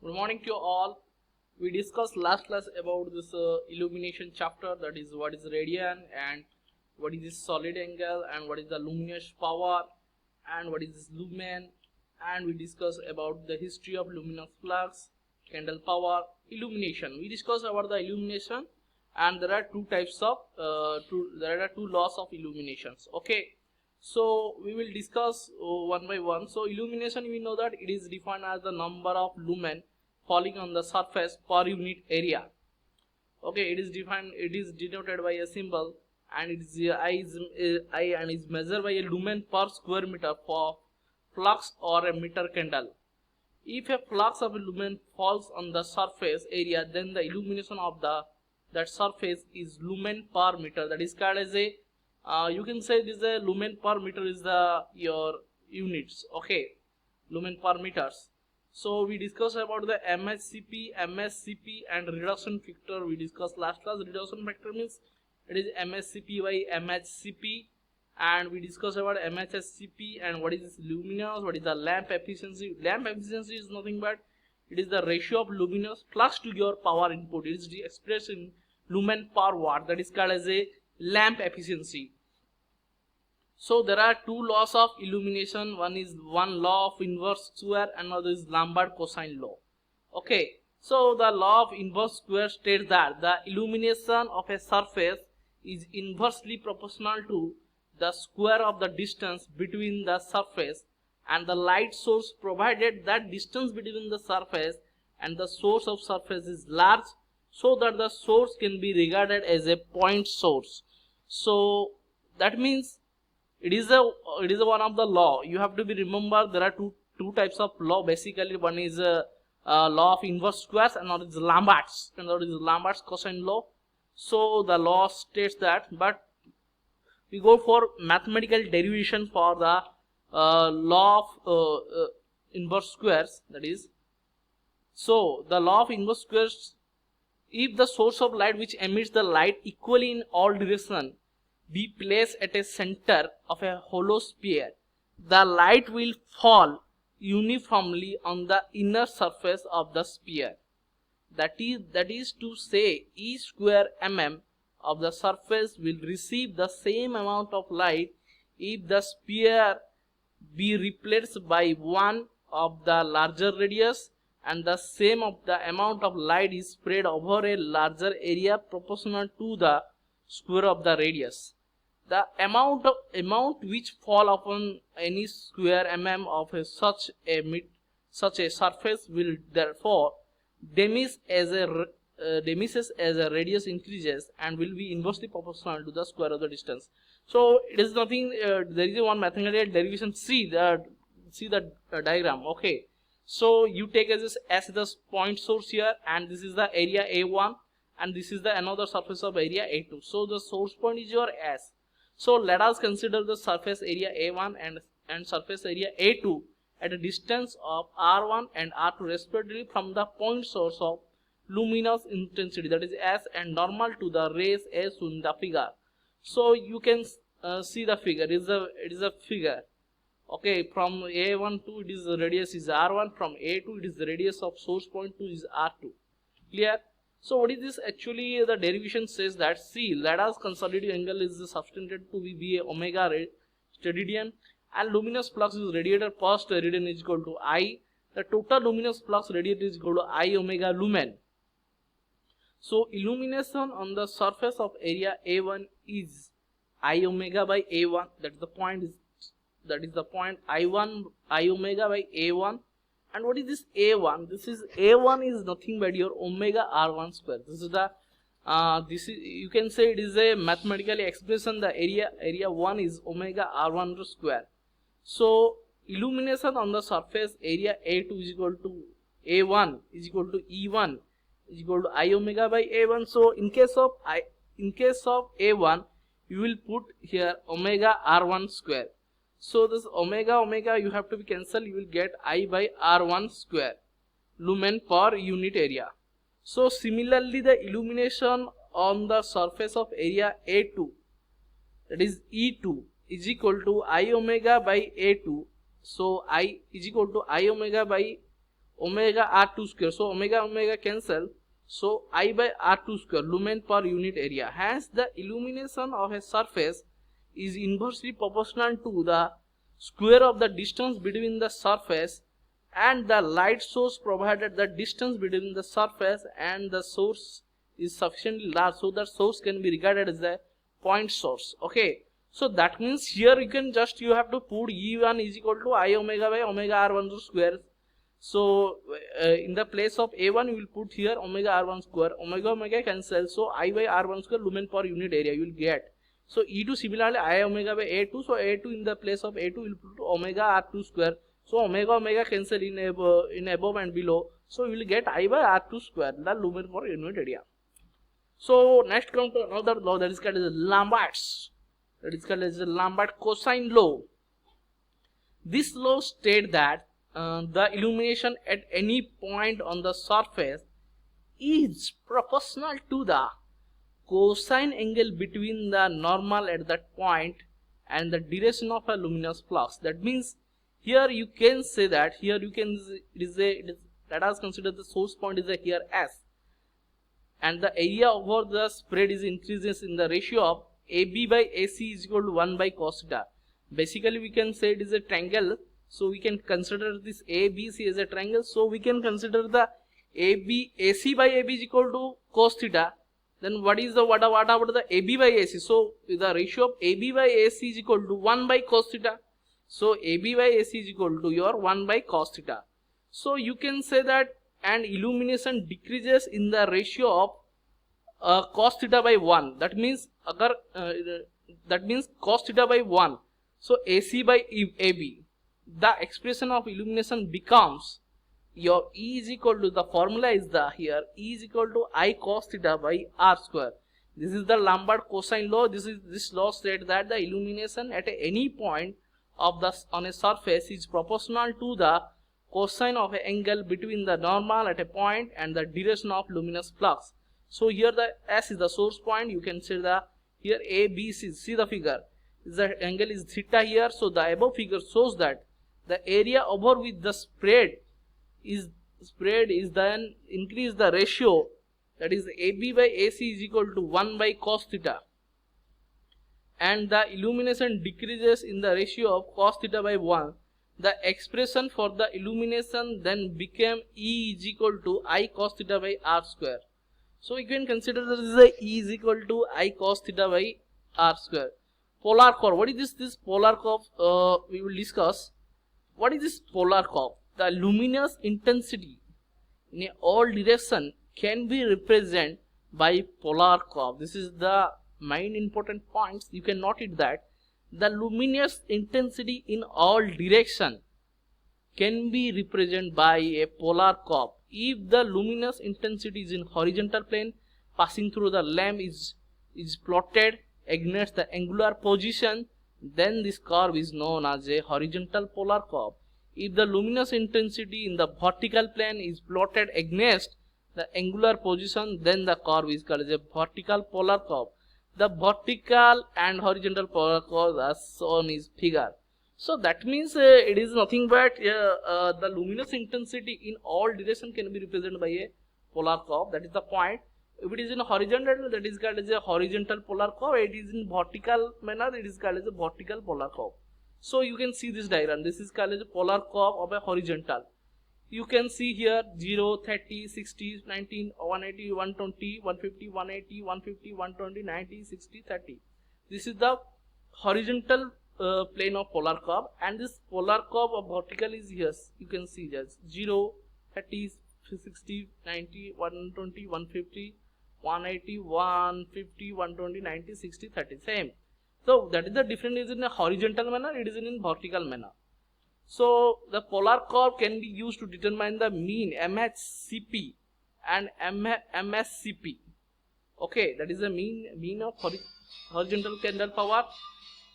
Good morning to you all. We discussed last class about this illumination chapter, that is what is radian and what is this solid angle and what is the luminous power and what is this lumen, and we discussed about the history of luminous flux, candle power, illumination. We discussed about the illumination, and there are two types of two laws of illuminations. Okay, so we will discuss one by one. So illumination, we know that it is defined as the number of lumen falling on the surface per unit area. Okay, it is denoted by a symbol, and it is I and is measured by a lumen per square meter for flux or a meter candle. If a flux of a lumen falls on the surface area, then the illumination of that surface is lumen per meter. That is called as a you can say this a lumen per meter is your units. Okay, lumen per meters. So we discussed about the MHCP, MSCP and reduction factor. We discussed last class. Reduction factor means it is MSCP by MHCP, and we discussed about MHSCP and what is luminous, what is the lamp efficiency. Lamp efficiency is nothing but it is the ratio of luminous flux to your power input. It is expressed in lumen per watt. That is called as a lamp efficiency. So there are two laws of illumination. One law of inverse square, another is lumbar cosine law. Okay, so the law of inverse square states that the illumination of a surface is inversely proportional to the square of the distance between the surface and the light source, provided that distance between the surface and the source of surface is large, so that the source can be regarded as a point source. So that means it is one of the law. You have to be remember there are two types of law basically. One is law of inverse squares, and another is Lombard's cosine law. So the law states that, but we go for mathematical derivation for the law of inverse squares. That is, so the law of inverse squares, if the source of light which emits the light equally in all directions be placed at a center of a hollow sphere, the light will fall uniformly on the inner surface of the sphere. That is to say, each square mm of the surface will receive the same amount of light if the sphere be replaced by one of the larger radius, and the same of the amount of light is spread over a larger area proportional to the square of the radius. The amount which fall upon any square mm of such a surface will therefore diminish as a radius increases, and will be inversely proportional to the square of the distance. So it is nothing. There is one mathematical derivation. See the diagram. Okay. So you take as the point source here, and this is the area A1, and this is the another surface of area A2. So the source point is your S. So let us consider the surface area A1 and surface area A2 at a distance of R1 and R2 respectively from the point source of luminous intensity, that is S, and normal to the rays as in the figure. So you can see the figure. It is a figure. Okay, from A1 to it is the radius is R1, from A2 it is the radius of source point to is R2. Clear? So what is this? Actually the derivation says that, see, let us consolidate angle is subtended to be omega steradian, and luminous flux is radiated per steradian is equal to I. The total luminous flux radiated is equal to I omega lumen. So illumination on the surface of area A1 is I omega by A1. That is the point I omega by A1. And what is this A1? A1 is nothing but your omega R1 square. You can say it is a mathematical expression. The area 1 is omega R1 square. So illumination on the surface area A2 is equal to A1 is equal to E1 is equal to I omega by A1. So in case of A1, you will put here omega R1 square. So this omega you have to be cancelled. You will get I by R1 square lumen per unit area. So similarly, the illumination on the surface of area A2, that is E2, is equal to I omega by A2. So I is equal to I omega by omega r2 square. So omega omega cancel. So I by r2 square lumen per unit area. Hence the illumination of a surface is inversely proportional to the square of the distance between the surface and the light source, provided the distance between the surface and the source is sufficiently large so that source can be regarded as a point source. Okay, so that means here you have to put E1 is equal to I omega by omega r1 square. So in the place of A1 you will put here omega r1 square, omega omega cancel, so I by r1 square lumen per unit area you will get. So E2 similarly I omega by A2, so A2 in the place of A2 will put omega r2 square. So omega omega cancel in above and below, so we will get I by r2 square, the lumen per unit area. So next come to another law that is called as Lambert's, that is called as the Lambert cosine law. This law states that the illumination at any point on the surface is proportional to the cosine angle between the normal at that point and the duration of a luminous flux. That means here you can say that here you can let us consider the source point is a here S, and the area over the spread is increases in the ratio of AB by AC is equal to 1 by cos theta. Basically we can say it is a triangle, so we can consider this ABC as a triangle, so we can consider the AC by AB is equal to cos theta. Then what about the AB by AC? So the ratio of AB by AC is equal to 1 by cos theta. So AB by AC is equal to your 1 by cos theta. So you can say that and illumination decreases in the ratio of cos theta by 1. That means cos theta by 1. So AC by AB, the expression of illumination becomes your E is equal to, the formula is the here E is equal to I cos theta by r square. This is the Lambert cosine law. This law states that the illumination at any point of the on a surface is proportional to the cosine of an angle between the normal at a point and the duration of luminous flux. So here the S is the source point. You can see the here A, B, C. See the figure. The angle is theta here. So the above figure shows that the area over which the spread is then increase the ratio, that is AB by AC is equal to 1 by cos theta, and the illumination decreases in the ratio of cos theta by 1. The expression for the illumination then became E is equal to I cos theta by r square. So you can consider that this is a E is equal to I cos theta by r square. Polar curve. What is this polar curve? We will discuss. What is this polar curve? The luminous intensity in all direction can be represented by polar curve. This is the main important points. You can note it that the luminous intensity in all direction can be represented by a polar curve. If the luminous intensity is in horizontal plane, passing through the lamp is plotted against the angular position, then this curve is known as a horizontal polar curve. If the luminous intensity in the vertical plane is plotted against the angular position, then the curve is called as a vertical polar curve. The vertical and horizontal polar curves are shown in figure. So that means it is nothing but the luminous intensity in all direction can be represented by a polar curve. That is the point. If it is in horizontal, that is called as a horizontal polar curve. It is in vertical manner, it is called as a vertical polar curve. So you can see this diagram. This is called as a polar curve of a horizontal. You can see here 0, 30, 60, 19, 180, 120, 150, 180, 150, 120, 90, 60, 30. This is the horizontal plane of polar curve, and this polar curve of vertical is here. You can see just 0, 30, 60, 90, 120, 150, 180, 150, 120, 90, 60, 30. Same. So that is the difference is in a horizontal manner, it is in vertical manner. So the polar curve can be used to determine the mean MHCP and MSCP. Okay, that is the mean of horizontal candle power